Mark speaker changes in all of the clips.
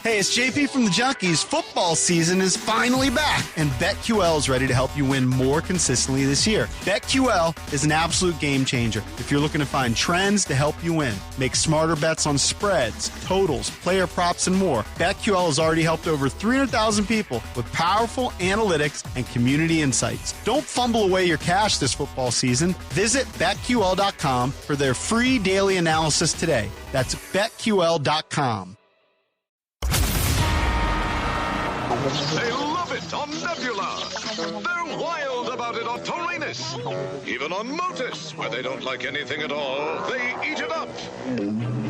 Speaker 1: Hey, it's JP from the Junkies. Football season is finally back, and BetQL is ready to help you win more consistently this year. BetQL is an absolute game changer if you're looking to find trends to help you win. Make smarter bets on spreads, totals, player props, and more. BetQL has already helped over 300,000 people with powerful analytics and community insights. Don't fumble away your cash this football season. Visit BetQL.com for their free daily analysis today. That's BetQL.com.
Speaker 2: They love it on Nebula. They're wild about it on Taurinus. Even on Motus, where they don't like anything at all, they eat it up.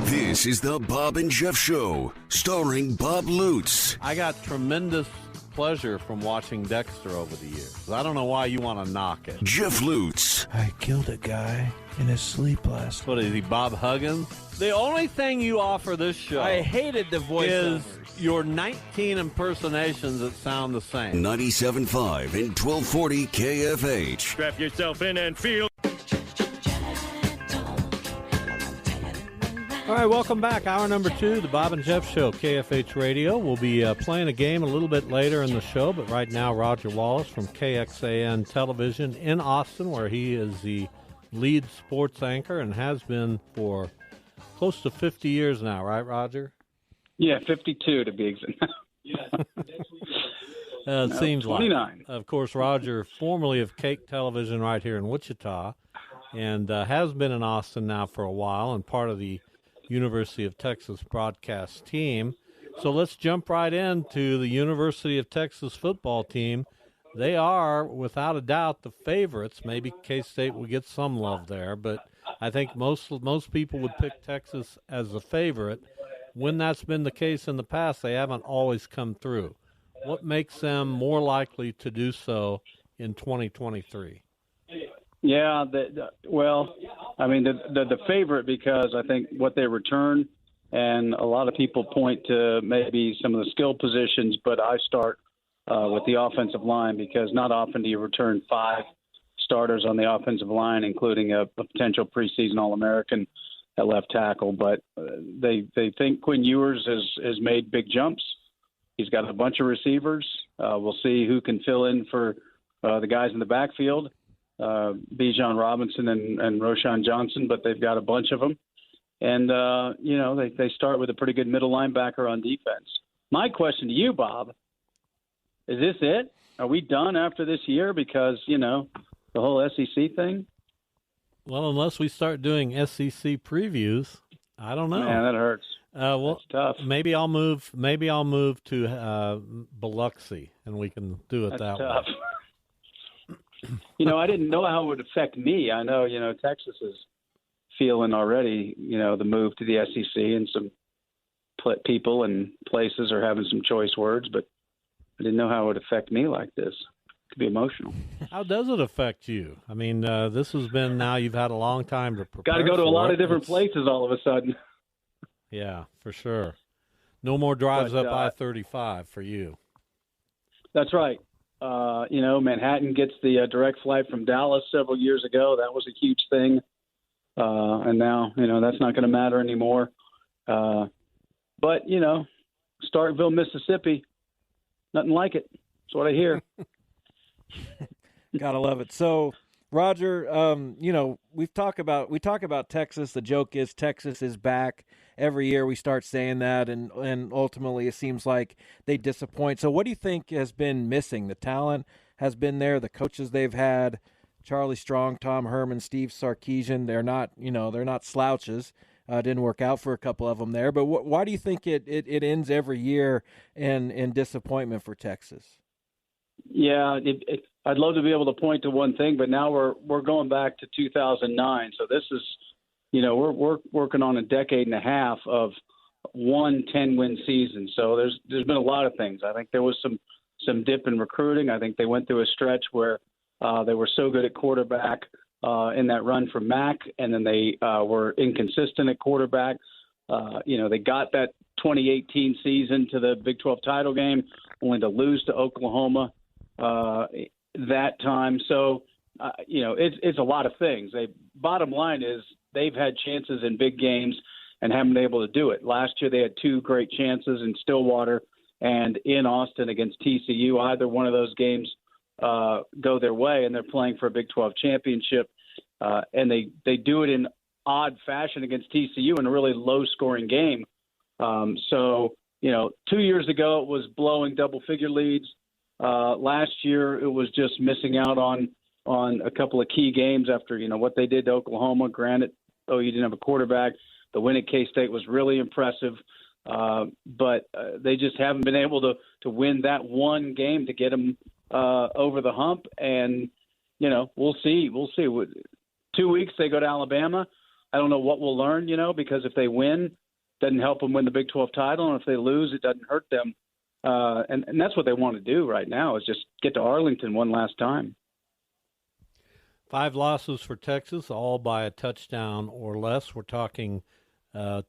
Speaker 3: This is the Bob and Jeff Show, starring Bob Lutz.
Speaker 4: I got tremendous pleasure from watching Dexter over the years. I don't know why you want to knock it.
Speaker 3: Jeff Lutz.
Speaker 5: I killed a guy in his sleep last night.
Speaker 4: What is he, Bob Huggins? The only thing you offer this show
Speaker 5: I hated the voice
Speaker 4: is your 19 impersonations that sound the same.
Speaker 3: 97.5 and 1240 KFH.
Speaker 6: Strap yourself in and feel.
Speaker 4: All right, welcome back. Hour number 2, the Bob and Jeff Show, KFH Radio. We'll be playing a game a little bit later in the show, but right now Roger Wallace from KXAN Television in Austin, where he is the lead sports anchor and has been for close to 50 years now, right, Roger?
Speaker 7: Yeah, 52 to be exact.
Speaker 4: It seems
Speaker 7: 29.
Speaker 4: Like. Of course, Roger, formerly of Cake Television right here in Wichita, and has been in Austin now for a while and part of the University of Texas broadcast team. So let's jump right into the University of Texas football team. They are, without a doubt, the favorites. Maybe K-State will get some love there, but I think most people would pick Texas as the favorite. When that's been the case in the past, they haven't always come through. What makes them more likely to do so in 2023?
Speaker 7: Yeah, well, I mean, the favorite because I think what they return, and a lot of people point to maybe some of the skill positions, but I start with the offensive line because not often do you return 5 starters on the offensive line, including a potential preseason All-American at left tackle. But they think Quinn Ewers has made big jumps. He's got a bunch of receivers. We'll see who can fill in for the guys in the backfield, Bijan Robinson and Roshan Johnson, but they've got a bunch of them. And, they start with a pretty good middle linebacker on defense. My question to you, Bob, is this it? Are we done after this year because, the whole SEC thing?
Speaker 4: Well, unless we start doing SEC previews, I don't know.
Speaker 7: Man, that hurts.
Speaker 4: Well,
Speaker 7: that's tough.
Speaker 4: Maybe I'll move to Biloxi, and we can do it
Speaker 7: That's
Speaker 4: that
Speaker 7: tough.
Speaker 4: way.
Speaker 7: I didn't know how it would affect me. I know, Texas is feeling already, the move to the SEC, and some people and places are having some choice words, but I didn't know how it would affect me like this. It could be emotional.
Speaker 4: How does it affect you? I mean, this has been now you've had a long time to prepare.
Speaker 7: Got to go to a lot of different
Speaker 4: It's,
Speaker 7: places all of a sudden.
Speaker 4: Yeah, for sure. No more drives
Speaker 7: But,
Speaker 4: up I-35 for you.
Speaker 7: That's right. Manhattan gets the direct flight from Dallas several years ago. That was a huge thing. And now, that's not going to matter anymore. But, Starkville, Mississippi, nothing like it. That's what I hear.
Speaker 5: Gotta love it. So, Roger, we talk about Texas. The joke is Texas is back. Every year we start saying that, and ultimately it seems like they disappoint. So what do you think has been missing? The talent has been there. The coaches they've had, Charlie Strong, Tom Herman, Steve Sarkisian, they're not slouches. Didn't work out for a couple of them there. But why do you think it ends every year in disappointment for Texas?
Speaker 7: Yeah, I'd love to be able to point to one thing, but now we're going back to 2009. So this is, we're working on a decade and a half of 1 10-win season. So there's been a lot of things. I think there was some dip in recruiting. I think they went through a stretch where they were so good at quarterback in that run from Mac, and then they were inconsistent at quarterback. They got that 2018 season to the Big 12 title game, only to lose to Oklahoma that time. So, it's a lot of things. Bottom line is they've had chances in big games, and haven't been able to do it. Last year they had two great chances in Stillwater and in Austin against TCU. Either one of those games go their way, and they're playing for a Big 12 championship. And they do it in odd fashion against TCU in a really low-scoring game. So, 2 years ago it was blowing double-figure leads. Last year it was just missing out on a couple of key games after, what they did to Oklahoma. Granted, you didn't have a quarterback. The win at K-State was really impressive. But they just haven't been able to win that one game to get them over the hump. And, we'll see. 2 weeks they go to Alabama. I don't know what we'll learn, because if they win, it doesn't help them win the Big 12 title. And if they lose, it doesn't hurt them. And that's what they want to do right now, is just get to Arlington one last time.
Speaker 4: 5 losses for Texas, all by a touchdown or less. We're talking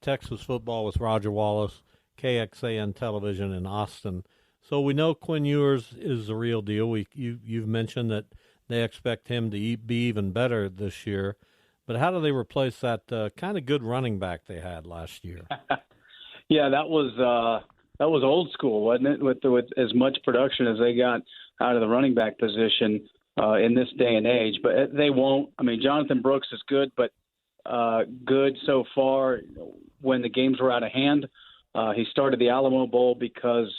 Speaker 4: Texas football with Roger Wallace, KXAN television in Austin. So we know Quinn Ewers is the real deal. You've mentioned that they expect him to be even better this year. But how do they replace that kind of good running back they had last year?
Speaker 7: Yeah, that was old school, wasn't it? With as much production as they got out of the running back position in this day and age. But they won't. I mean, Jonathan Brooks is good, but good so far when the games were out of hand. He started the Alamo Bowl because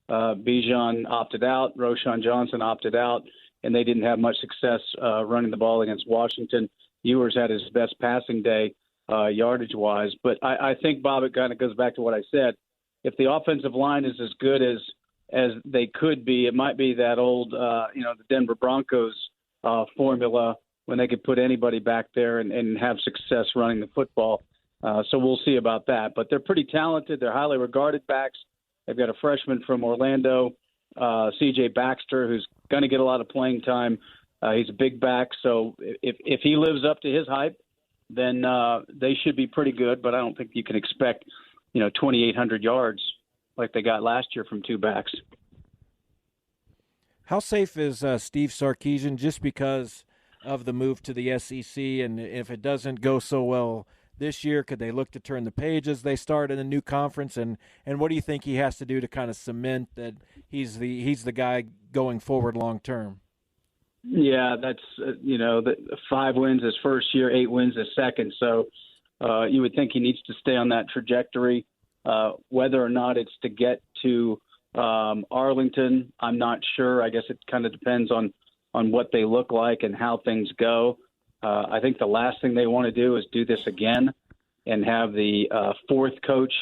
Speaker 7: Bijan opted out, Roshan Johnson opted out, and they didn't have much success running the ball against Washington. Ewers had his best passing day yardage-wise. But I think, Bob, it kind of goes back to what I said. If the offensive line is as good as they could be, it might be that old, the Denver Broncos formula when they could put anybody back there and have success running the football. So we'll see about that. But they're pretty talented. They're highly regarded backs. They've got a freshman from Orlando, C.J. Baxter, who's going to get a lot of playing time. He's a big back. So if he lives up to his hype, then they should be pretty good. But I don't think you can expect, 2,800 yards like they got last year from two backs.
Speaker 5: How safe is Steve Sarkisian just because of the move to the SEC? And if it doesn't go so well this year, could they look to turn the page as they start in a new conference? And what do you think he has to do to kind of cement that he's the guy going forward long term?
Speaker 7: Yeah, that's the 5 wins his first year, 8 wins his second. So you would think he needs to stay on that trajectory. Whether or not it's to get to Arlington, I'm not sure. I guess it kind of depends on what they look like and how things go. I think the last thing they want to do is do this again and have the fourth coach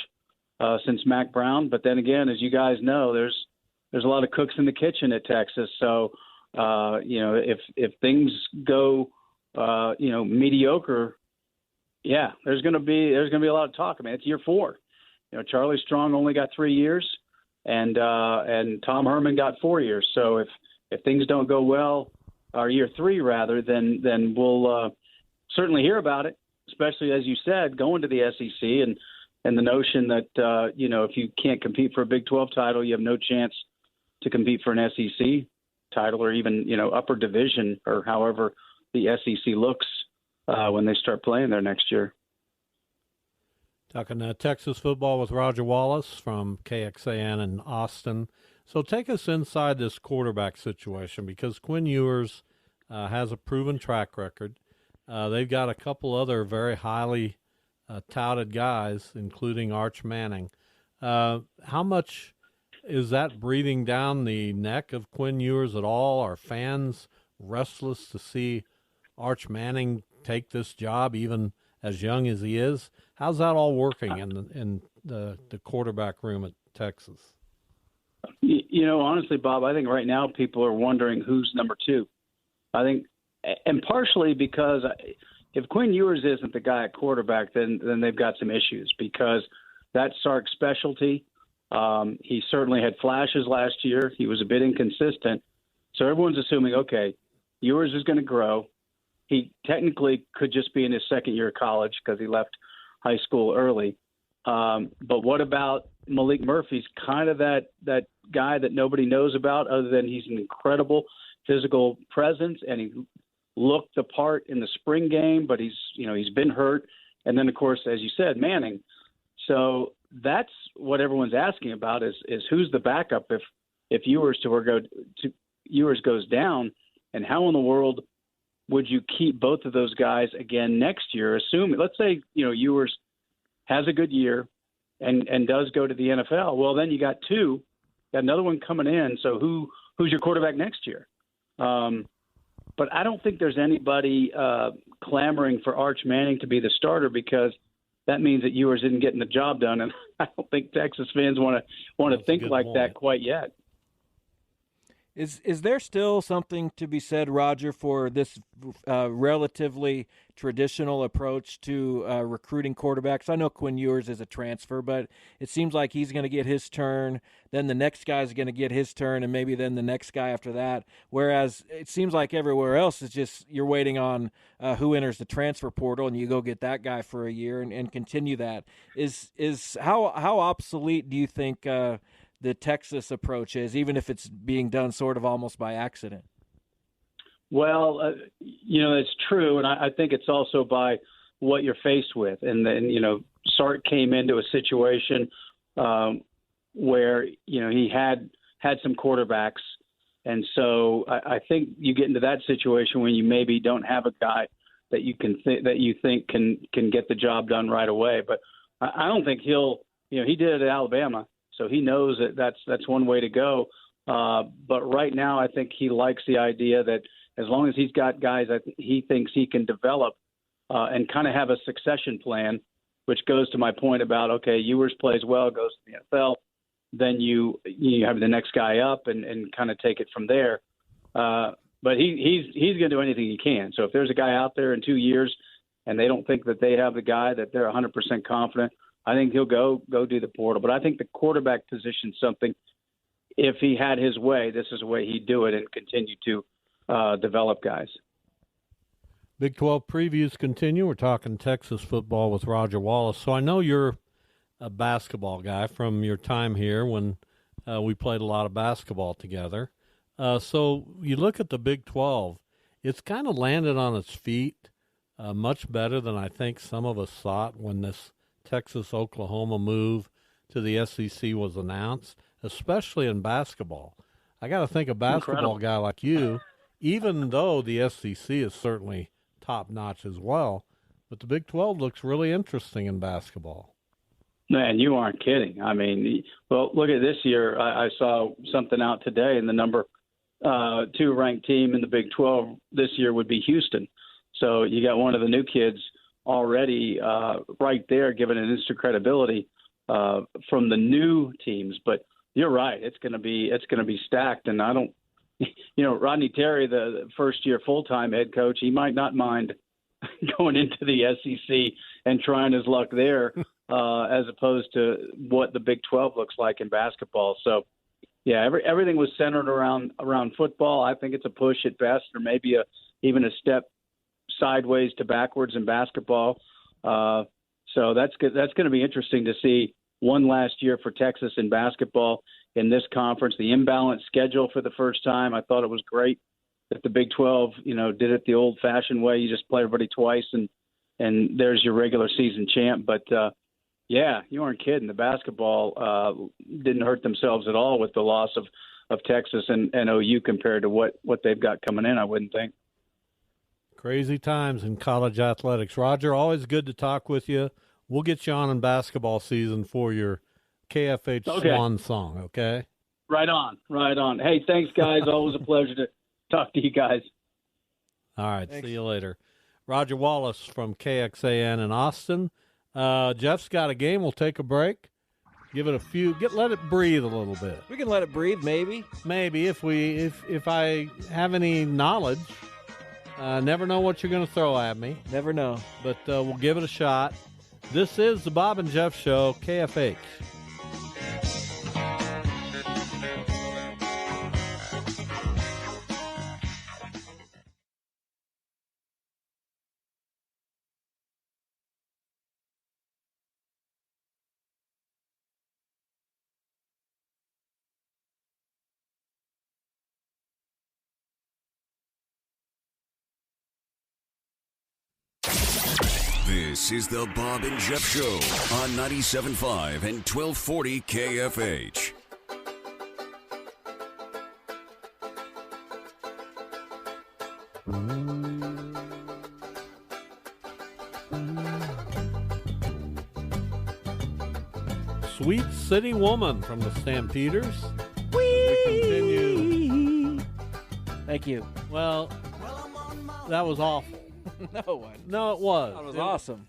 Speaker 7: since Mac Brown. But then again, as you guys know, there's a lot of cooks in the kitchen at Texas. So if things go mediocre, yeah, there's going to be a lot of talk. I mean, it's year 4. Charlie Strong only got 3 years, and Tom Herman got 4 years. So if things don't go well, or year 3 rather, then we'll certainly hear about it. Especially as you said, going to the SEC and the notion that if you can't compete for a Big 12 title, you have no chance to compete for an SEC title or even upper division or however the SEC looks when they start playing there next year.
Speaker 4: Talking Texas football with Roger Wallace from KXAN in Austin. So take us inside this quarterback situation because Quinn Ewers has a proven track record. They've got a couple other very highly touted guys, including Arch Manning. How much is that breathing down the neck of Quinn Ewers at all? Are fans restless to see Arch Manning take this job, even as young as he is? How's that all working in the quarterback room at Texas?
Speaker 7: Honestly, Bob, I think right now people are wondering who's number 2. I think, and partially because if Quinn Ewers isn't the guy at quarterback, then they've got some issues because that's Sark's specialty. He certainly had flashes last year. He was a bit inconsistent. So everyone's assuming, okay, Ewers is going to grow. He technically could just be in his second year of college because he left high school early. But what about Malik Murphy's kind of that guy that nobody knows about other than he's an incredible physical presence and he looked the part in the spring game, but he's been hurt. And then, of course, as you said, Manning, So that's what everyone's asking about is who's the backup if Ewers goes down, and how in the world would you keep both of those guys again next year? Assuming, let's say, Ewers has a good year and does go to the NFL. Well, then you got another one coming in. So who's your quarterback next year? But I don't think there's anybody clamoring for Arch Manning to be the starter, because that means that Ewers isn't getting the job done, and I don't think Texas fans want to think like that quite yet.
Speaker 5: Is there still something to be said, Roger, for this relatively traditional approach to recruiting quarterbacks? I know Quinn Ewers is a transfer, but it seems like he's going to get his turn, then the next guy's going to get his turn, and maybe then the next guy after that. Whereas it seems like everywhere else is just you're waiting on who enters the transfer portal, and you go get that guy for a year and continue that. Is how obsolete do you think the Texas approach is, even if it's being done sort of almost by accident?
Speaker 7: Well, it's true, and I think it's also by what you're faced with. And then, Sark came into a situation where, he had some quarterbacks, and so I think you get into that situation when you maybe don't have a guy that you think can get the job done right away. But I don't think he did it at Alabama. So he knows that that's one way to go. But right now, I think he likes the idea that as long as he's got guys that he thinks he can develop and kind of have a succession plan, which goes to my point about, okay, Ewers plays well, goes to the NFL, then you have the next guy up and kind of take it from there. But he's going to do anything he can. So if there's a guy out there in 2 years and they don't think that they have the guy that they're 100% confident, I think he'll go do the portal. But I think the quarterback position, something, if he had his way, this is the way he'd do it and continue to develop guys.
Speaker 4: Big 12 previews continue. We're talking Texas football with Roger Wallace. So I know you're a basketball guy from your time here when we played a lot of basketball together. So you look at the Big 12, it's kind of landed on its feet much better than I think some of us thought when this Texas-Oklahoma move to the SEC was announced, especially in basketball. I got to think a basketball guy like you, even though the SEC is certainly top-notch as well, but the Big 12 looks really interesting in basketball.
Speaker 7: Man, you aren't kidding. I mean, well, look at this year. I saw something out today, and the number 2 ranked team in the Big 12 this year would be Houston. So you got one of the new kids already right there, giving it instant credibility from the new teams. But you're right; it's going to be stacked. And I don't, Rodney Terry, the first year full time head coach, he might not mind going into the SEC and trying his luck there, as opposed to what the Big 12 looks like in basketball. So, yeah, everything was centered around football. I think it's a push at best, or maybe even a step sideways to backwards in basketball. So that's good. That's going to be interesting to see one last year for Texas in basketball in this conference. The imbalanced schedule for the first time. I thought it was great that the Big 12, did it the old-fashioned way. You just play everybody twice, and there's your regular season champ. But yeah, you aren't kidding. The basketball didn't hurt themselves at all with the loss of Texas and OU compared to what they've got coming in, I wouldn't think.
Speaker 4: Crazy times in college athletics. Roger, always good to talk with you. We'll get you on in basketball season for your KFH Swan song, okay?
Speaker 7: Right on. Hey, thanks, guys. Always a pleasure to talk to you guys.
Speaker 4: All right, thanks. See you later. Roger Wallace from KXAN in Austin. Jeff's got a game. We'll take a break. Give it let it breathe a little bit.
Speaker 5: We can let it breathe, maybe.
Speaker 4: Maybe if I have any knowledge. Never know what you're going to throw at me.
Speaker 5: Never know.
Speaker 4: But we'll give it a shot. This is the Bob and Jeff Show, KFH.
Speaker 3: This is the Bob and Jeff Show on 97.5 and 1240 KFH.
Speaker 4: Sweet City Woman from the Stampeders. We continue.
Speaker 5: Thank you.
Speaker 4: Well, that was awful. No, it was.
Speaker 5: That was awesome.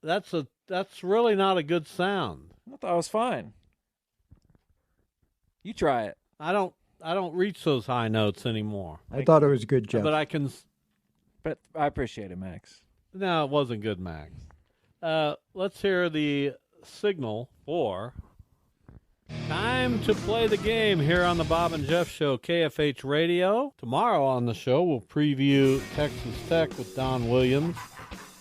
Speaker 4: That's really not a good sound.
Speaker 5: I thought it was fine. You try it.
Speaker 4: I don't reach those high notes anymore.
Speaker 8: I thought it was good, Jeff.
Speaker 4: But I can.
Speaker 5: But I appreciate it, Max.
Speaker 4: No, it wasn't good, Max. Let's hear the signal for time to play the game here on the Bob and Jeff Show, KFH Radio. Tomorrow on the show, we'll preview Texas Tech with Don Williams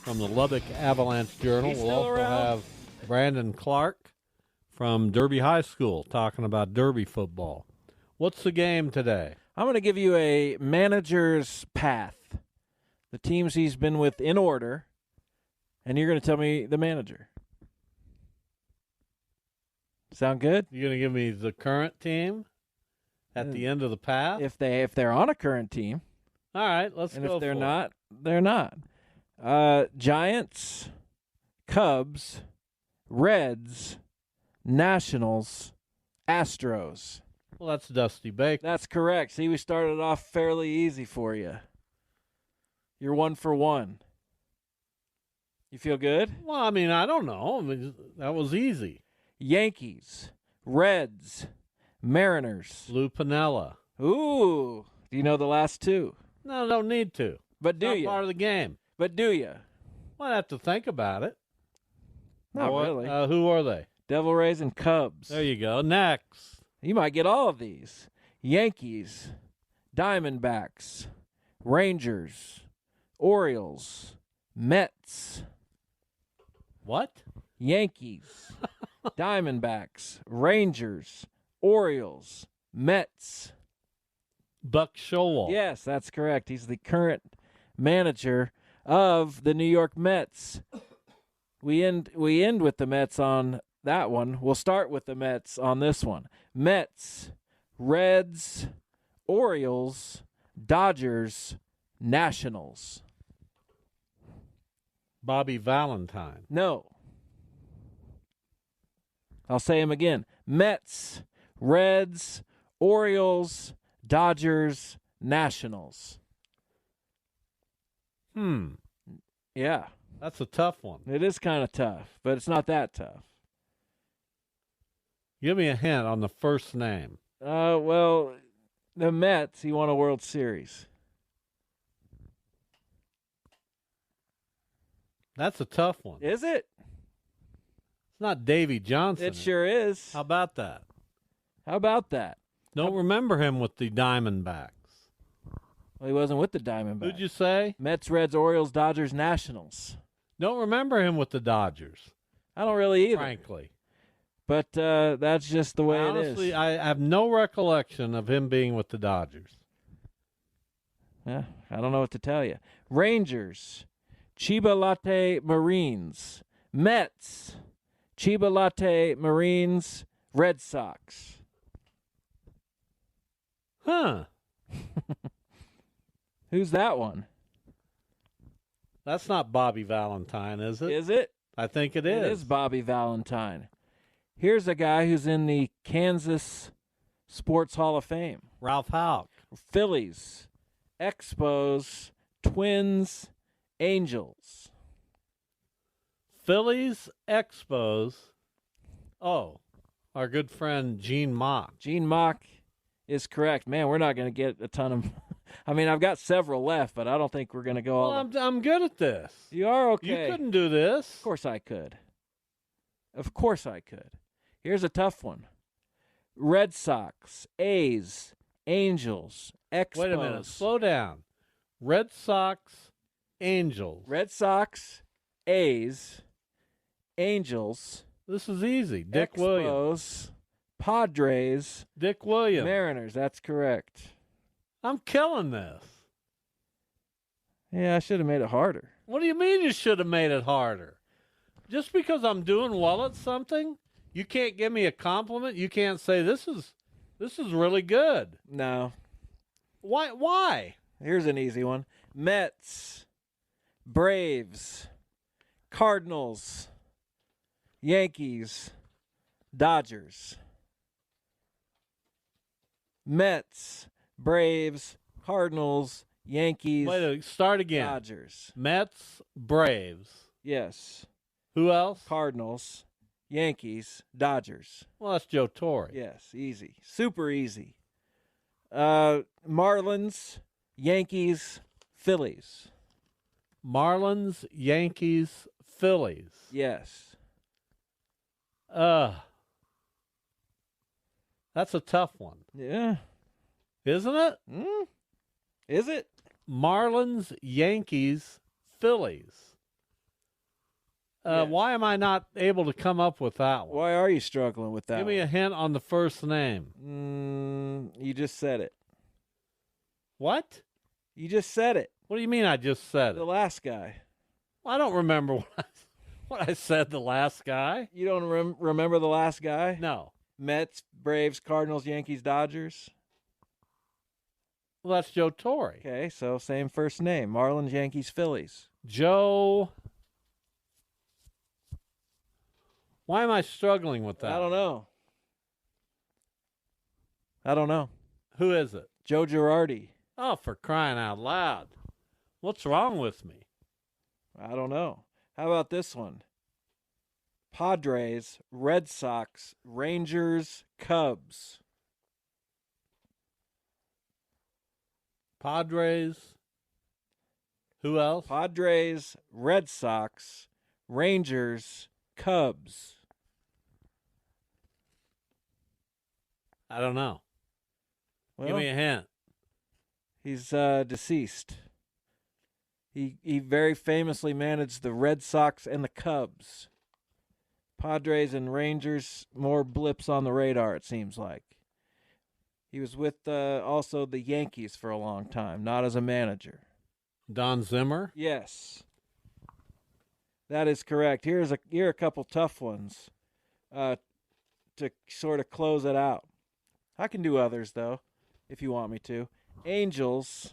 Speaker 4: from the Lubbock Avalanche Journal.
Speaker 5: He's
Speaker 4: We'll
Speaker 5: still
Speaker 4: also
Speaker 5: around?
Speaker 4: have Brandon Clark from Derby High School talking about Derby football. What's the game today?
Speaker 5: I'm going to give you a manager's path. The teams he's been with in order, and you're going to tell me the manager. Sound good?
Speaker 4: You're going to give me the current team at the end of the path?
Speaker 5: If they're on a current team.
Speaker 4: All right, let's
Speaker 5: And
Speaker 4: go
Speaker 5: if they're
Speaker 4: for it.
Speaker 5: not, they're not. Giants, Cubs, Reds, Nationals, Astros.
Speaker 4: Well, that's Dusty Baker.
Speaker 5: That's correct. See, we started off fairly easy for you. You're 1 for 1. You feel good?
Speaker 4: Well, I mean, I don't know. I mean, that was easy.
Speaker 5: Yankees, Reds, Mariners.
Speaker 4: Lou Piniella.
Speaker 5: Ooh. Do you know the last two?
Speaker 4: No, don't need to.
Speaker 5: But do
Speaker 4: Not
Speaker 5: you?
Speaker 4: part of the game.
Speaker 5: But do you?
Speaker 4: Well, I have to think about it.
Speaker 5: Not really.
Speaker 4: Who are they?
Speaker 5: Devil Rays and Cubs.
Speaker 4: There you go. Next.
Speaker 5: You might get all of these. Yankees, Diamondbacks, Rangers, Orioles, Mets.
Speaker 4: What?
Speaker 5: Yankees, Diamondbacks, Rangers, Orioles, Mets.
Speaker 4: Buck Showalter.
Speaker 5: Yes, that's correct. He's the current manager of the New York Mets. We end with the Mets on that one. We'll start with the Mets on this one. Mets, Reds, Orioles, Dodgers, Nationals.
Speaker 4: Bobby Valentine.
Speaker 5: No. I'll say him again. Mets, Reds, Orioles, Dodgers, Nationals. Yeah.
Speaker 4: That's a tough one.
Speaker 5: It is kind of tough, but it's not that tough.
Speaker 4: Give me a hint on the first name.
Speaker 5: Well, the Mets, he won a World Series.
Speaker 4: That's a tough one.
Speaker 5: Is it?
Speaker 4: It's not Davy Johnson.
Speaker 5: It sure is.
Speaker 4: How about that?
Speaker 5: How about that?
Speaker 4: Don't remember him with the Diamondbacks.
Speaker 5: Well, he wasn't with the Diamondbacks.
Speaker 4: Who'd you say?
Speaker 5: Mets, Reds, Orioles, Dodgers, Nationals.
Speaker 4: Don't remember him with the Dodgers.
Speaker 5: I don't really either.
Speaker 4: Frankly.
Speaker 5: But that's just the way
Speaker 4: Honestly,
Speaker 5: it is.
Speaker 4: I have no recollection of him being with the Dodgers.
Speaker 5: Yeah, I don't know what to tell you. Rangers, Chiba Latte Marines. Mets, Chiba Latte Marines, Red Sox.
Speaker 4: Huh.
Speaker 5: Who's that one?
Speaker 4: That's not Bobby Valentine, is it?
Speaker 5: Is it?
Speaker 4: I think it
Speaker 5: It
Speaker 4: is.
Speaker 5: is Bobby Valentine. Here's a guy who's in the Kansas Sports Hall of Fame.
Speaker 4: Ralph Houck.
Speaker 5: Phillies, Expos, Twins, Angels.
Speaker 4: Phillies, Expos. Oh, our good friend Gene Mock.
Speaker 5: Gene Mock is correct. Man, we're not going to get a ton of... I mean, I've got several left, but I don't think we're going to go all...
Speaker 4: Well, I'm good at this.
Speaker 5: You are okay.
Speaker 4: You couldn't do this.
Speaker 5: Of course I could. Of course I could. Here's a tough one. Red Sox, A's, Angels, Expos.
Speaker 4: Wait a minute. Slow down. Red Sox, Angels.
Speaker 5: Red Sox, A's, Angels,
Speaker 4: This is easy. Dick
Speaker 5: Expos,
Speaker 4: Williams.
Speaker 5: Padres,
Speaker 4: Dick Williams.
Speaker 5: Mariners. That's correct.
Speaker 4: I'm killing this.
Speaker 5: Yeah, I should have made it harder.
Speaker 4: What do you mean you should have made it harder? Just because I'm doing well at something, you can't give me a compliment. You can't say this is really good.
Speaker 5: No.
Speaker 4: Why?
Speaker 5: Here's an easy one. Mets, Braves, Cardinals, Yankees, Dodgers. Mets, Braves, Cardinals, Yankees,
Speaker 4: Wait, start again.
Speaker 5: Dodgers.
Speaker 4: Mets, Braves.
Speaker 5: Yes.
Speaker 4: Who else?
Speaker 5: Cardinals, Yankees, Dodgers.
Speaker 4: Well, that's Joe Torre.
Speaker 5: Yes, easy. Super easy. Marlins, Yankees, Phillies.
Speaker 4: Marlins, Yankees, Phillies.
Speaker 5: Yes.
Speaker 4: That's a tough one,
Speaker 5: Yeah.
Speaker 4: isn't it?
Speaker 5: Is it?
Speaker 4: Marlins, Yankees, Phillies.
Speaker 5: Yeah.
Speaker 4: Why am I not able to come up with that one?
Speaker 5: Why are you struggling with that?
Speaker 4: Give me a hint on the first name.
Speaker 5: You just said it.
Speaker 4: What?
Speaker 5: You just said it.
Speaker 4: What do you mean I just said
Speaker 5: The
Speaker 4: it?
Speaker 5: last guy.
Speaker 4: I don't remember what I said the last guy.
Speaker 5: You don't remember the last guy?
Speaker 4: No.
Speaker 5: Mets, Braves, Cardinals, Yankees, Dodgers.
Speaker 4: Well, that's Joe Torre.
Speaker 5: Okay, so same first name. Marlins, Yankees, Phillies.
Speaker 4: Joe. Why am I struggling with that?
Speaker 5: I don't know.
Speaker 4: Who is it?
Speaker 5: Joe Girardi.
Speaker 4: Oh, for crying out loud. What's wrong with me?
Speaker 5: I don't know. How about this one? Padres, Red Sox, Rangers, Cubs.
Speaker 4: Padres. Who else?
Speaker 5: Padres, Red Sox, Rangers, Cubs.
Speaker 4: I don't know.
Speaker 5: Well,
Speaker 4: Give me a hint.
Speaker 5: he's deceased. He very famously managed the Red Sox and the Cubs. Padres and Rangers, more blips on the radar, it seems like. He was with also the Yankees for a long time, not as a manager.
Speaker 4: Don Zimmer.
Speaker 5: Yes. That is correct. Here are a couple tough ones to sort of close it out. I can do others, though, if you want me to. Angels,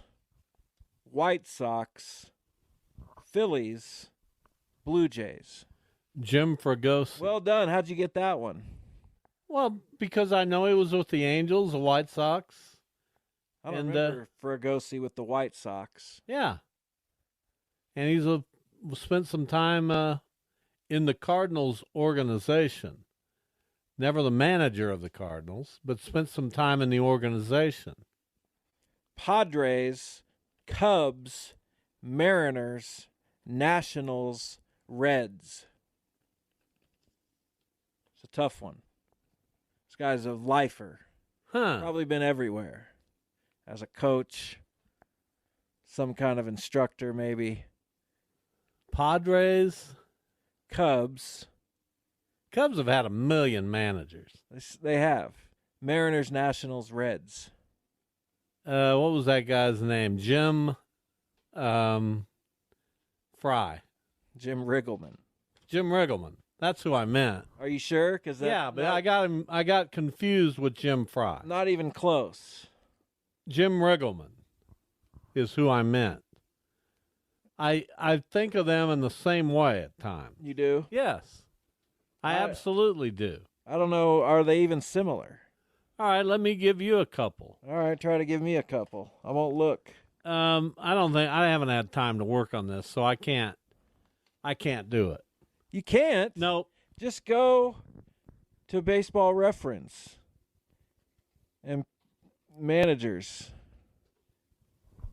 Speaker 5: White Sox, Phillies, Blue Jays.
Speaker 4: Jim Fregosi.
Speaker 5: Well done. How'd you get that one?
Speaker 4: Well, because I know he was with the Angels, the White Sox.
Speaker 5: I don't
Speaker 4: And,
Speaker 5: remember Fregosi with the White Sox.
Speaker 4: Yeah. And he's spent some time in the Cardinals organization. Never the manager of the Cardinals, but spent some time in the organization.
Speaker 5: Padres, Cubs, Mariners, Nationals, Reds. It's a tough one. This guy's a lifer.
Speaker 4: Huh.
Speaker 5: Probably been everywhere. As a coach, some kind of instructor maybe.
Speaker 4: Padres.
Speaker 5: Cubs.
Speaker 4: Cubs have had a million managers.
Speaker 5: They have. Mariners, Nationals, Reds.
Speaker 4: What was that guy's name? Jim Fry.
Speaker 5: Jim Riggleman.
Speaker 4: Jim Riggleman. That's who I meant.
Speaker 5: Are you sure?
Speaker 4: But I got confused with Jim Fry.
Speaker 5: Not even close.
Speaker 4: Jim Riggleman is who I meant. I think of them in the same way at times.
Speaker 5: You do?
Speaker 4: Yes. I absolutely do.
Speaker 5: I don't know. Are they even similar?
Speaker 4: All right, let me give you a couple.
Speaker 5: All right, try to give me a couple. I won't look.
Speaker 4: I haven't had time to work on this, so I can't do it.
Speaker 5: You can't?
Speaker 4: Nope.
Speaker 5: Just go to Baseball Reference and managers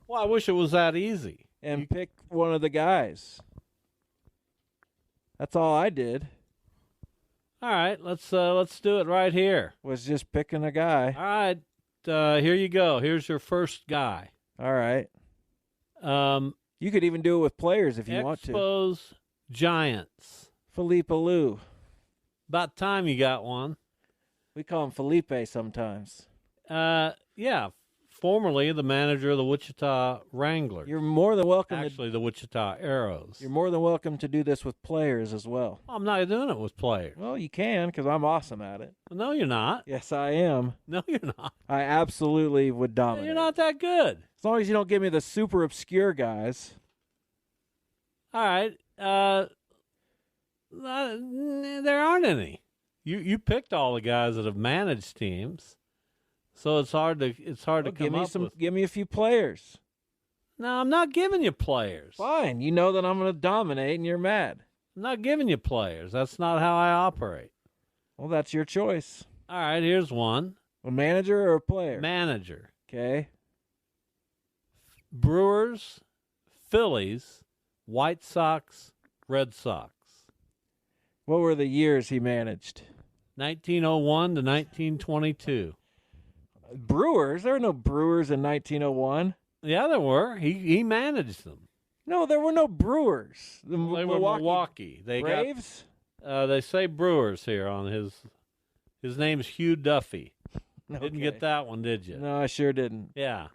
Speaker 4: Well, I wish it was that easy.
Speaker 5: and pick one of the guys. That's all I did,
Speaker 4: All right, let's do it right here.
Speaker 5: was just picking a guy.
Speaker 4: All right, here you go. Here's your first guy.
Speaker 5: All right.
Speaker 4: Um,
Speaker 5: You could even do it with players if you want to.
Speaker 4: Expos Giants.
Speaker 5: Felipe Alou.
Speaker 4: About time you got one.
Speaker 5: We call him Felipe sometimes.
Speaker 4: Yeah, formerly the manager of the Wichita Wranglers.
Speaker 5: You're more than welcome.
Speaker 4: Actually, the Wichita Arrows.
Speaker 5: You're more than welcome to do this with players as well.
Speaker 4: I'm not doing it with players.
Speaker 5: Well, you can because I'm awesome at it.
Speaker 4: No, you're not.
Speaker 5: Yes, I am.
Speaker 4: No, you're not.
Speaker 5: I absolutely would dominate.
Speaker 4: You're not that good.
Speaker 5: As long as you don't give me the super obscure guys.
Speaker 4: All right. There aren't any. You picked all the guys that have managed teams, so it's hard to come up with.
Speaker 5: Give me a few players.
Speaker 4: No, I'm not giving you players.
Speaker 5: Fine. You know that I'm going to dominate, and you're mad.
Speaker 4: I'm not giving you players. That's not how I operate.
Speaker 5: Well, that's your choice.
Speaker 4: All right, here's one.
Speaker 5: A manager or a player?
Speaker 4: Manager.
Speaker 5: Okay.
Speaker 4: Brewers, Phillies, White Sox, Red Sox.
Speaker 5: What were the years he managed?
Speaker 4: 1901 to 1922.
Speaker 5: Brewers? There were no Brewers in 1901.
Speaker 4: Yeah, there were. He managed them.
Speaker 5: No, there were no Brewers.
Speaker 4: They were Milwaukee. They
Speaker 5: Braves?
Speaker 4: They say Brewers here on his name's Hugh Duffy. Didn't get that one, did you?
Speaker 5: No, I sure didn't.
Speaker 4: Yeah.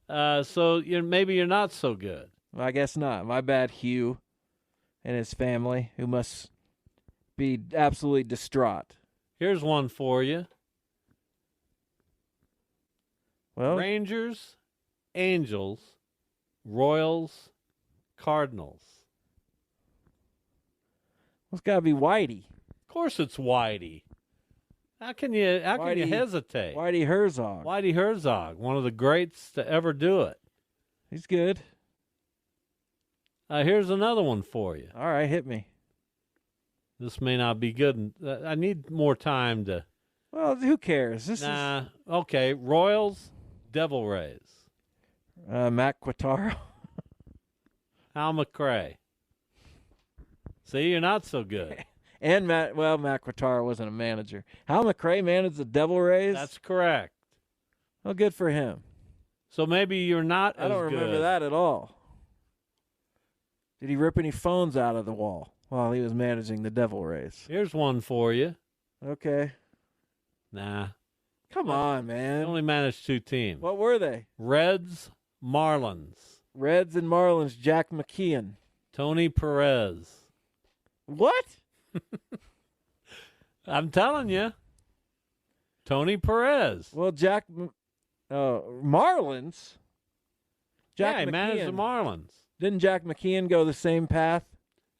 Speaker 4: So maybe you're not so good.
Speaker 5: I guess not. My bad, Hugh and his family, who must be absolutely distraught.
Speaker 4: Here's one for you.
Speaker 5: Well,
Speaker 4: Rangers, Angels, Royals, Cardinals.
Speaker 5: it's got to be Whitey.
Speaker 4: Of course it's Whitey. How can you hesitate?
Speaker 5: Whitey Herzog.
Speaker 4: Whitey Herzog, one of the greats to ever do it.
Speaker 5: He's good.
Speaker 4: Here's another one for you.
Speaker 5: All right, hit me.
Speaker 4: This may not be good. I need more time to.
Speaker 5: Well, who cares?
Speaker 4: Okay. Royals, Devil Rays.
Speaker 5: Matt Quattaro.
Speaker 4: Hal McRae. See, you're not so good.
Speaker 5: And Matt Quattaro wasn't a manager. Hal McRae managed the Devil Rays?
Speaker 4: That's correct.
Speaker 5: Well, good for him.
Speaker 4: So maybe you're not
Speaker 5: I don't remember that at all. Did he rip any phones out of the wall while he was managing the Devil Rays?
Speaker 4: Here's one for you.
Speaker 5: Okay.
Speaker 4: Nah.
Speaker 5: Come on,
Speaker 4: He
Speaker 5: man.
Speaker 4: only managed two teams.
Speaker 5: What were they?
Speaker 4: Reds, Marlins.
Speaker 5: Reds and Marlins, Jack McKeon.
Speaker 4: Tony Perez.
Speaker 5: What?
Speaker 4: I'm telling you. Tony Perez.
Speaker 5: Well, Marlins?
Speaker 4: Yeah, he managed the Marlins.
Speaker 5: Didn't Jack McKeon go the same path?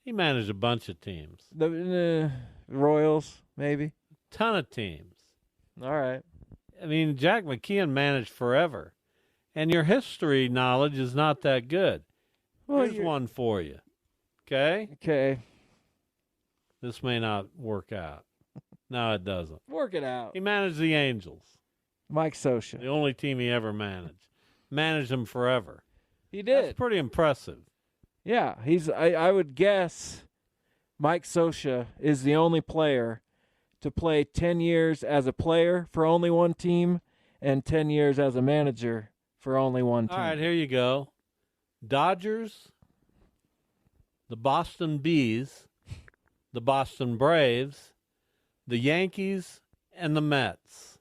Speaker 4: He managed a bunch of teams.
Speaker 5: The Royals, maybe?
Speaker 4: Ton of teams.
Speaker 5: All right.
Speaker 4: I mean, Jack McKeon managed forever. And your history knowledge is not that good.
Speaker 5: Well,
Speaker 4: Here's one for you. Okay?
Speaker 5: Okay.
Speaker 4: This may not work out. No, it doesn't.
Speaker 5: Work it out.
Speaker 4: He managed the Angels.
Speaker 5: Mike Scioscia.
Speaker 4: The only team he ever managed. Managed them forever.
Speaker 5: He did.
Speaker 4: That's pretty impressive.
Speaker 5: Yeah, I would guess Mike Scioscia is the only player to play 10 years as a player for only one team and 10 years as a manager for only one team.
Speaker 4: All right, here you go. Dodgers, the Boston Bees, the Boston Braves, the Yankees, and the Mets.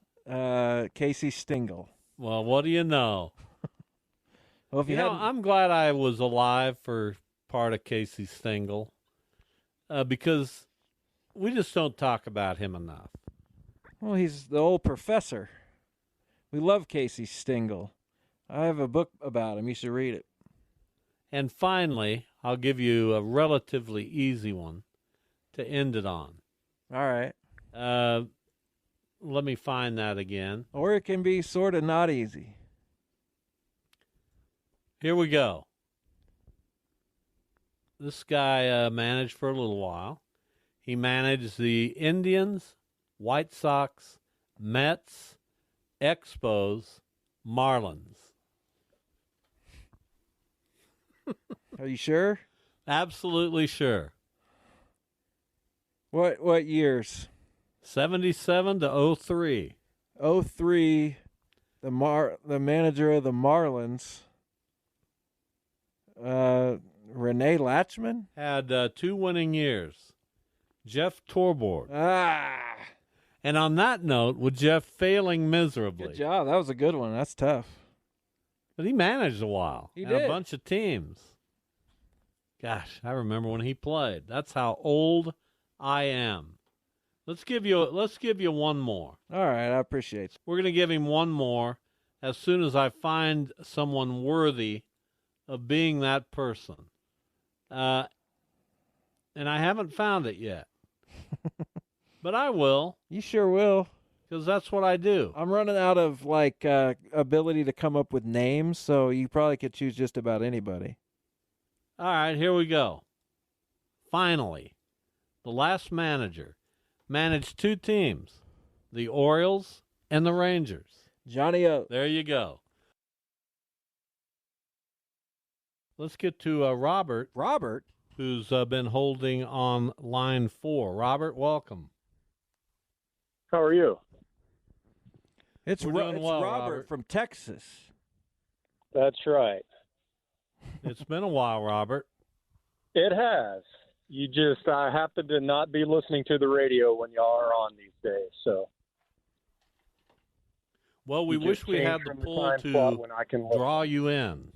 Speaker 5: Casey Stengel.
Speaker 4: Well, what do you know?
Speaker 5: Well, if
Speaker 4: I'm glad I was alive for part of Casey Stengel because we just don't talk about him enough.
Speaker 5: Well, he's the old professor. We love Casey Stengel. I have a book about him. You should read it.
Speaker 4: And finally, I'll give you a relatively easy one to end it on.
Speaker 5: All right.
Speaker 4: Let me find that again.
Speaker 5: Or it can be sort of not easy.
Speaker 4: Here we go. This guy managed for a little while. He managed the Indians, White Sox, Mets, Expos, Marlins.
Speaker 5: Are you sure?
Speaker 4: Absolutely sure.
Speaker 5: What years?
Speaker 4: 77 to 03.
Speaker 5: 03, the manager of the Marlins, Renee Latchman?
Speaker 4: Had 2 winning years. Jeff Torborg. And on that note, with Jeff failing miserably.
Speaker 5: Good job. That was a good one. That's tough.
Speaker 4: But he managed a while.
Speaker 5: He
Speaker 4: and
Speaker 5: did.
Speaker 4: a bunch of teams. Gosh, I remember when he played. That's how old I am. Let's give you one more.
Speaker 5: All right, I appreciate it.
Speaker 4: We're going to give him one more as soon as I find someone worthy of being that person. And I haven't found it yet. But I will.
Speaker 5: You sure will.
Speaker 4: Because that's what I do.
Speaker 5: I'm running out of, ability to come up with names, so you probably could choose just about anybody.
Speaker 4: All right, here we go. Finally, the last manager managed 2 teams, the Orioles and the Rangers.
Speaker 5: Johnny O.
Speaker 4: There you go. Let's get to Robert.
Speaker 5: Robert?
Speaker 4: Who's been holding on line 4. Robert, welcome.
Speaker 8: How are you?
Speaker 5: It's
Speaker 4: We're doing well,
Speaker 5: Robert from Texas.
Speaker 8: That's right.
Speaker 4: It's been a while, Robert.
Speaker 8: It has. I happen to not be listening to the radio when y'all are on these days, so.
Speaker 4: Well, we wish we had the pull to draw you in.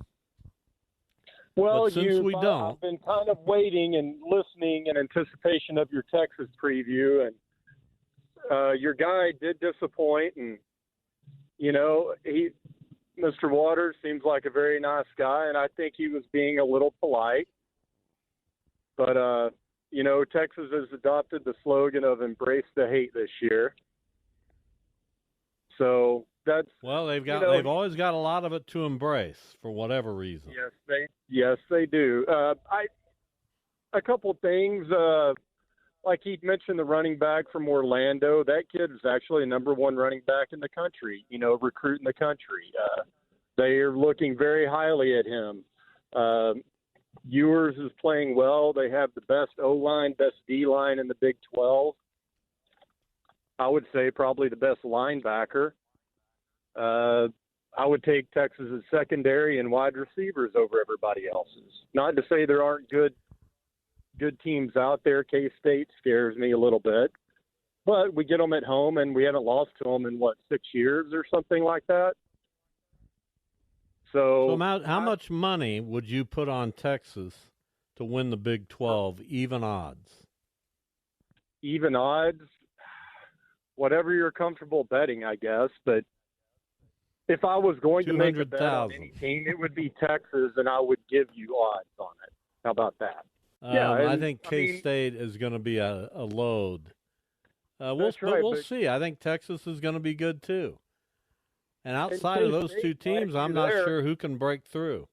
Speaker 8: Well,
Speaker 4: but since we don't,
Speaker 8: I've been kind of waiting and listening in anticipation of your Texas preview, and your guy did disappoint, and Mr. Waters seems like a very nice guy, and I think he was being a little polite. But Texas has adopted the slogan of "Embrace the Hate" this year. So that's
Speaker 4: they've always got a lot of it to embrace for whatever reason.
Speaker 8: Yes, they do. A couple things. Like he mentioned, the running back from Orlando. That kid is actually a number 1 running back in the country. Recruiting the country. They are looking very highly at him. Ewers is playing well. They have the best O-line, best D-line in the Big 12. I would say probably the best linebacker. I would take Texas's secondary and wide receivers over everybody else's. Not to say there aren't good teams out there. K-State scares me a little bit. But we get them at home, and we haven't lost to them in, 6 years or something like that? So
Speaker 4: how much money would you put on Texas to win the Big 12, even odds?
Speaker 8: Even odds? Whatever you're comfortable betting, I guess. But if I was going to make a bet on any team, it would be Texas, and I would give you odds on it. How about that?
Speaker 4: I think K-State is going to be a load. We'll see. I think Texas is going to be good, too. And outside of those 2 teams, I'm not sure who can break through.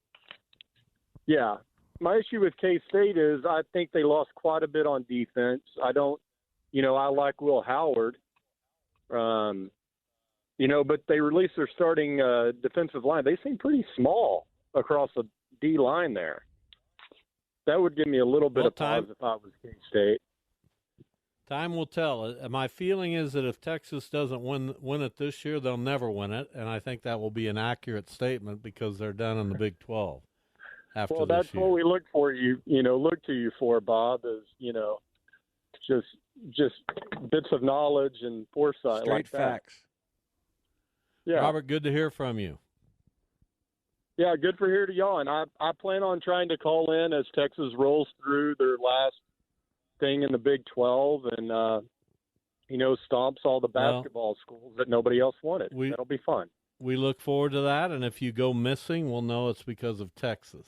Speaker 8: Yeah. My issue with K-State is I think they lost quite a bit on defense. I like Will Howard. But they released their starting defensive line. They seem pretty small across the D line there. That would give me a little bit of pause if I was K-State.
Speaker 4: Time will tell. My feeling is that if Texas doesn't win it this year, they'll never win it, and I think that will be an accurate statement because they're done in the Big 12 after this year.
Speaker 8: Well, that's what we look for look to you for, Bob, is, just bits of knowledge and foresight.
Speaker 5: Straight
Speaker 8: like
Speaker 5: facts.
Speaker 8: Yeah.
Speaker 4: Robert, good to hear from you.
Speaker 8: Yeah, good for here to y'all, and I plan on trying to call in as Texas rolls through their last thing in the Big 12 and, stomps all the basketball schools that nobody else wanted. That'll be fun.
Speaker 4: We look forward to that, and if you go missing, we'll know it's because of Texas.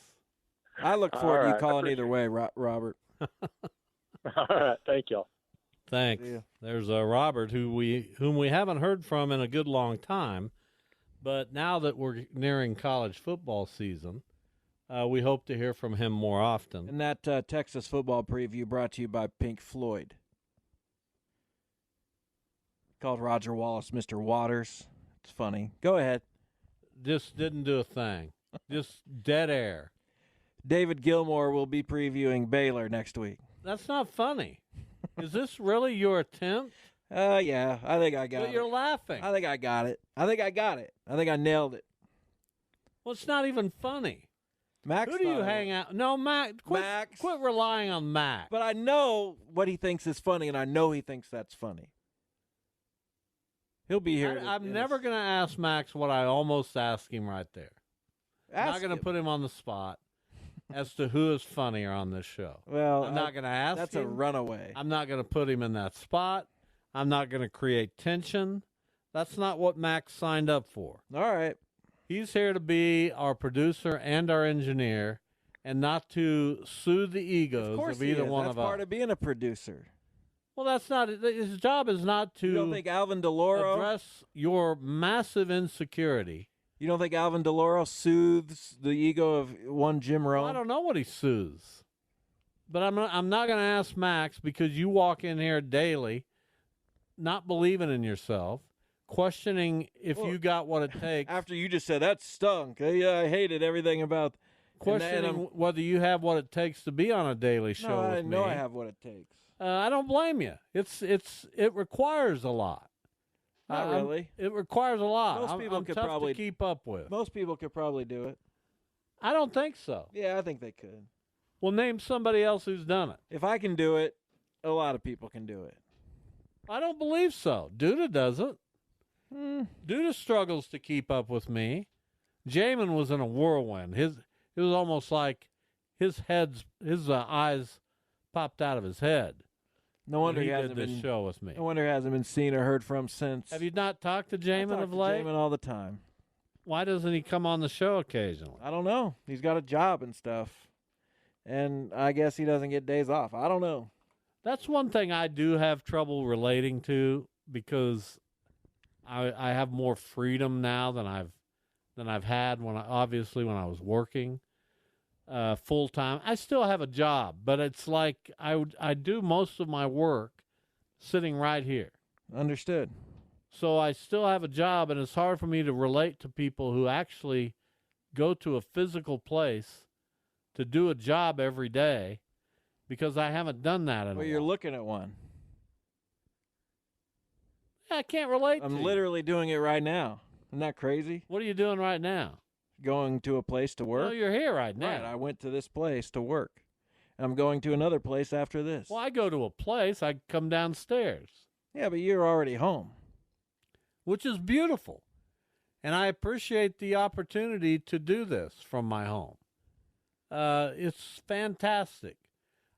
Speaker 5: I look forward to you calling either way, Robert.
Speaker 8: All right, thank y'all.
Speaker 4: Thanks. There's Robert, whom we haven't heard from in a good long time, but now that we're nearing college football season, we hope to hear from him more often.
Speaker 5: And that Texas football preview brought to you by Pink Floyd. Called Roger Wallace Mr. Waters. It's funny. Go ahead.
Speaker 4: Just didn't do a thing. Just dead air.
Speaker 5: David Gilmour will be previewing Baylor next week.
Speaker 4: That's not funny. Is this really your attempt?
Speaker 5: Yeah, I think I got it.
Speaker 4: But you're laughing.
Speaker 5: I think I got it. I think I nailed it.
Speaker 4: Well, it's not even funny.
Speaker 5: Max,
Speaker 4: who do you hang out? No, Max. Quit relying on Max.
Speaker 5: But I know what he thinks is funny, and I know he thinks that's funny. He'll be here.
Speaker 4: I'm never going to ask Max what I almost asked him right there. I'm not going to put him on the spot as to who is funnier on this show.
Speaker 5: Well,
Speaker 4: I'm not going to ask
Speaker 5: That's
Speaker 4: him.
Speaker 5: a runaway.
Speaker 4: I'm not going to put him in that spot. I'm not going to create tension. That's not what Max signed up for.
Speaker 5: All right.
Speaker 4: He's here to be our producer and our engineer and not to soothe the egos of either one of us.
Speaker 5: That's part of being a producer.
Speaker 4: Well, that's not his job. Is not to
Speaker 5: You don't think Alvin DeLauro
Speaker 4: address your massive insecurity.
Speaker 5: You don't think Alvin DeLauro soothes the ego of one Jim Rome?
Speaker 4: Well, I don't know what he soothes, but I'm not going to ask Max because you walk in here daily, not believing in yourself, questioning if you got what it takes.
Speaker 5: After you just said that stunk, I hated everything about.
Speaker 4: Questioning whether you have what it takes to be on a daily show.
Speaker 5: No,
Speaker 4: with
Speaker 5: I know
Speaker 4: me.
Speaker 5: I have what it takes.
Speaker 4: I don't blame you. It requires a lot.
Speaker 5: Not really.
Speaker 4: It requires a lot.
Speaker 5: Most people
Speaker 4: I'm
Speaker 5: could
Speaker 4: tough
Speaker 5: probably
Speaker 4: to keep up with.
Speaker 5: Most people could probably do it.
Speaker 4: I don't think so.
Speaker 5: Yeah, I think they could.
Speaker 4: Well, name somebody else who's done it.
Speaker 5: If I can do it, a lot of people can do it.
Speaker 4: I don't believe so. Duda doesn't. Duda struggles to keep up with me. Jamin was in a whirlwind. It was almost like his eyes popped out of his head.
Speaker 5: No wonder
Speaker 4: he
Speaker 5: hasn't
Speaker 4: did this
Speaker 5: been
Speaker 4: show with me.
Speaker 5: No wonder he hasn't been seen or heard from since.
Speaker 4: Have you not talked to Jamin of
Speaker 5: I
Speaker 4: late?
Speaker 5: talk to Jamin all the time.
Speaker 4: Why doesn't he come on the show occasionally?
Speaker 5: I don't know. He's got a job and stuff, and I guess he doesn't get days off. I don't know.
Speaker 4: That's one thing I do have trouble relating to because I have more freedom now than I've had when I was working full time. I still have a job, but it's like I do most of my work sitting right here.
Speaker 5: Understood.
Speaker 4: So I still have a job, and it's hard for me to relate to people who actually go to a physical place to do a job every day because I haven't done that in a while.
Speaker 5: Well, you're looking at one.
Speaker 4: I can't relate to
Speaker 5: I'm
Speaker 4: you.
Speaker 5: literally doing it right now. Isn't that crazy?
Speaker 4: What are you doing right now?
Speaker 5: Going to a place to work.
Speaker 4: Well, you're here right now.
Speaker 5: Right, I went to this place to work. I'm going to another place after this.
Speaker 4: Well, I go to a place, I come downstairs.
Speaker 5: Yeah, but you're already home.
Speaker 4: Which is beautiful. And I appreciate the opportunity to do this from my home. It's fantastic.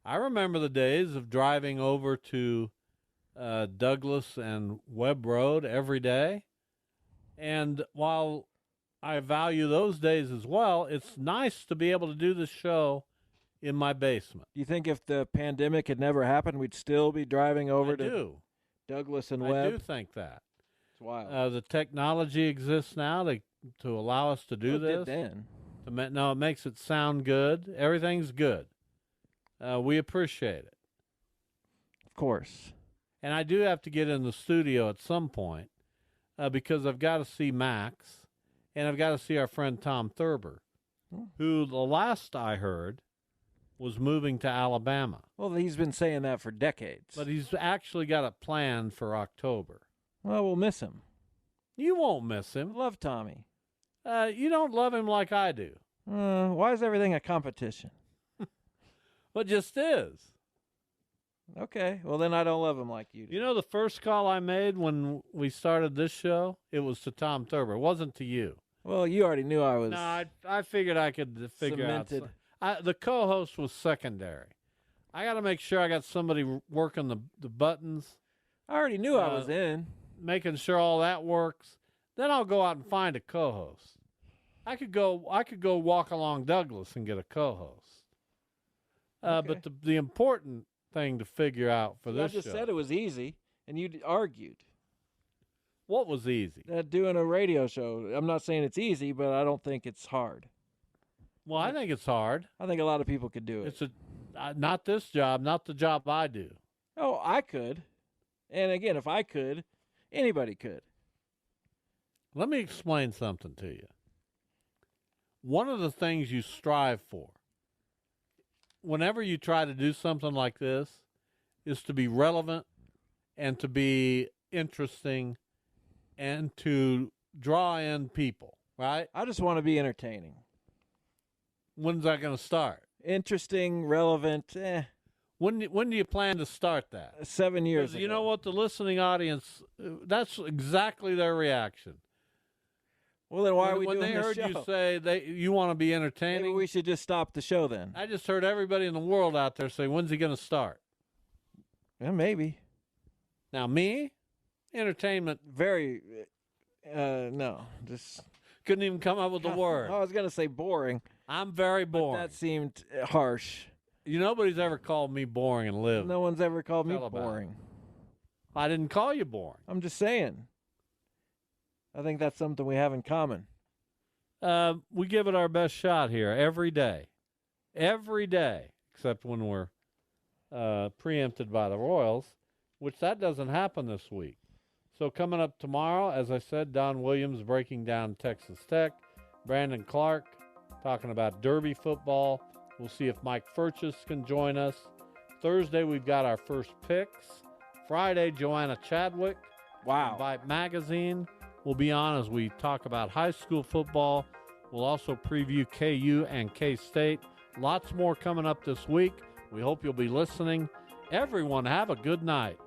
Speaker 4: I remember the days of driving over to Douglas and Webb Road every day. And while I value those days as well, it's nice to be able to do this show in my basement.
Speaker 5: Do you think if the pandemic had never happened, we'd still be driving over
Speaker 4: to
Speaker 5: Douglas and Webb?
Speaker 4: I do think that.
Speaker 5: It's wild.
Speaker 4: The technology exists now to allow us to do this.
Speaker 5: It did then.
Speaker 4: No, it makes it sound good. Everything's good. We appreciate it.
Speaker 5: Of course.
Speaker 4: And I do have to get in the studio at some point because I've got to see Max and I've got to see our friend Tom Thurber, who the last I heard was moving to Alabama.
Speaker 5: Well, he's been saying that for decades.
Speaker 4: But he's actually got it planned for October.
Speaker 5: Well, we'll miss him.
Speaker 4: You won't miss him.
Speaker 5: I love Tommy.
Speaker 4: You don't love him like I do.
Speaker 5: Why is everything a competition?
Speaker 4: Well, it just is.
Speaker 5: Okay, well then I don't love him like you do.
Speaker 4: You know the first call I made when we started this show? It was to Tom Thurber. It wasn't to you.
Speaker 5: Well, you already knew I was.
Speaker 4: No, I figured I could figure
Speaker 5: cemented.
Speaker 4: out. The co-host was secondary. I got to make sure I got somebody working the buttons.
Speaker 5: I already knew I was in.
Speaker 4: Making sure all that works. Then I'll go out and find a co-host. I could go walk along Douglas and get a co-host.
Speaker 5: Okay.
Speaker 4: But the important thing to figure out for this
Speaker 5: I just
Speaker 4: show.
Speaker 5: said it was easy, and you argued.
Speaker 4: What was easy?
Speaker 5: Doing a radio show. I'm not saying it's easy, but I don't think it's hard.
Speaker 4: Well, I think it's hard.
Speaker 5: I think a lot of people could do it.
Speaker 4: It's not this job, not the job I do.
Speaker 5: Oh, I could. And again, if I could, anybody could.
Speaker 4: Let me explain something to you. One of the things you strive for, whenever you try to do something like this, is to be relevant and to be interesting and to draw in people, right?
Speaker 5: I just want to be entertaining.
Speaker 4: When's that going to start?
Speaker 5: Interesting, relevant,
Speaker 4: When do you plan to start that?
Speaker 5: 7 years ago.
Speaker 4: You know what? The listening audience, that's exactly their reaction.
Speaker 5: Well, then why are we
Speaker 4: when
Speaker 5: doing
Speaker 4: they
Speaker 5: this
Speaker 4: heard
Speaker 5: show?
Speaker 4: you say you want to be entertaining,
Speaker 5: Maybe we should just stop the show then.
Speaker 4: I just heard everybody in the world out there say, when's he going to start?
Speaker 5: Yeah, maybe.
Speaker 4: Now, me, entertainment,
Speaker 5: Very, no, just
Speaker 4: couldn't even come up with the word.
Speaker 5: I was going to say boring.
Speaker 4: I'm very
Speaker 5: But
Speaker 4: boring.
Speaker 5: that seemed harsh.
Speaker 4: Nobody's ever called me boring and lived.
Speaker 5: No one's ever called me
Speaker 4: Tell about it.
Speaker 5: boring.
Speaker 4: I didn't call you boring.
Speaker 5: I'm just saying. I think that's something we have in common.
Speaker 4: We give it our best shot here every day, except when we're preempted by the Royals, which that doesn't happen this week. So coming up tomorrow, as I said, Don Williams breaking down Texas Tech, Brandon Clark talking about Derby football. We'll see if Mike Furchess can join us. Thursday, we've got our first picks. Friday, Joanna Chadwick
Speaker 5: Wow.
Speaker 4: from Vibe Magazine will be on as we talk about high school football. We'll also preview KU and K-State. Lots more coming up this week. We hope you'll be listening. Everyone, have a good night.